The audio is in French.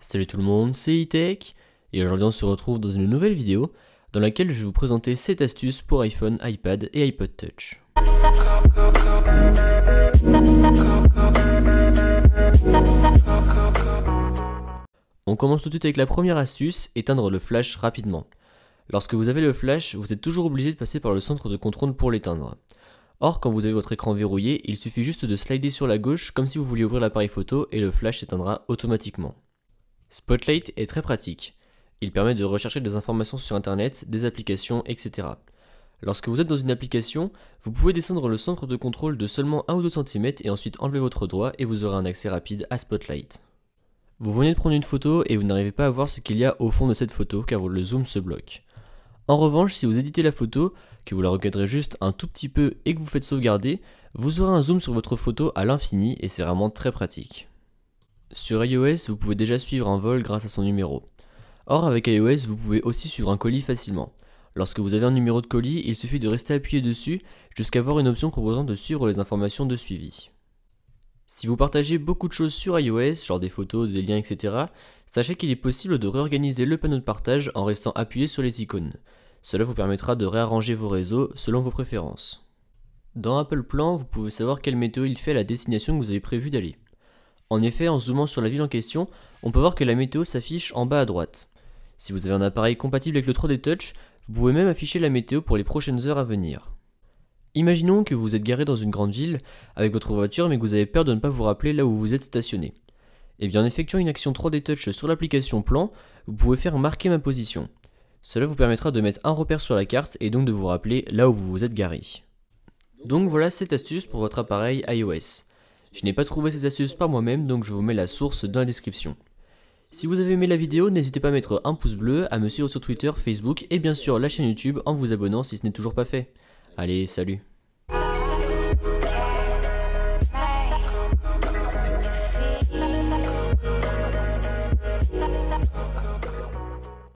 Salut tout le monde, c'est E-Tech, et aujourd'hui on se retrouve dans une nouvelle vidéo dans laquelle je vais vous présenter 7 astuces pour iPhone, iPad et iPod Touch. On commence tout de suite avec la première astuce, éteindre le flash rapidement. Lorsque vous avez le flash, vous êtes toujours obligé de passer par le centre de contrôle pour l'éteindre. Or, quand vous avez votre écran verrouillé, il suffit juste de slider sur la gauche comme si vous vouliez ouvrir l'appareil photo et le flash s'éteindra automatiquement. Spotlight est très pratique. Il permet de rechercher des informations sur internet, des applications, etc. Lorsque vous êtes dans une application, vous pouvez descendre le centre de contrôle de seulement 1 ou 2 cm et ensuite enlever votre doigt et vous aurez un accès rapide à Spotlight. Vous venez de prendre une photo et vous n'arrivez pas à voir ce qu'il y a au fond de cette photo car le zoom se bloque. En revanche, si vous éditez la photo, que vous la recadrez juste un tout petit peu et que vous faites sauvegarder, vous aurez un zoom sur votre photo à l'infini et c'est vraiment très pratique. Sur iOS, vous pouvez déjà suivre un vol grâce à son numéro. Or, avec iOS, vous pouvez aussi suivre un colis facilement. Lorsque vous avez un numéro de colis, il suffit de rester appuyé dessus jusqu'à voir une option proposant de suivre les informations de suivi. Si vous partagez beaucoup de choses sur iOS, genre des photos, des liens, etc., sachez qu'il est possible de réorganiser le panneau de partage en restant appuyé sur les icônes. Cela vous permettra de réarranger vos réseaux selon vos préférences. Dans Apple Plan, vous pouvez savoir quelle météo il fait à la destination que vous avez prévu d'aller. En effet, en zoomant sur la ville en question, on peut voir que la météo s'affiche en bas à droite. Si vous avez un appareil compatible avec le 3D Touch, vous pouvez même afficher la météo pour les prochaines heures à venir. Imaginons que vous êtes garé dans une grande ville avec votre voiture mais que vous avez peur de ne pas vous rappeler là où vous êtes stationné. Et bien en effectuant une action 3D Touch sur l'application Plan, vous pouvez faire marquer ma position. Cela vous permettra de mettre un repère sur la carte et donc de vous rappeler là où vous vous êtes garé. Donc voilà 7 astuces pour votre appareil iOS. Je n'ai pas trouvé ces astuces par moi-même, donc je vous mets la source dans la description. Si vous avez aimé la vidéo, n'hésitez pas à mettre un pouce bleu, à me suivre sur Twitter, Facebook et bien sûr la chaîne YouTube en vous abonnant si ce n'est toujours pas fait. Allez, salut!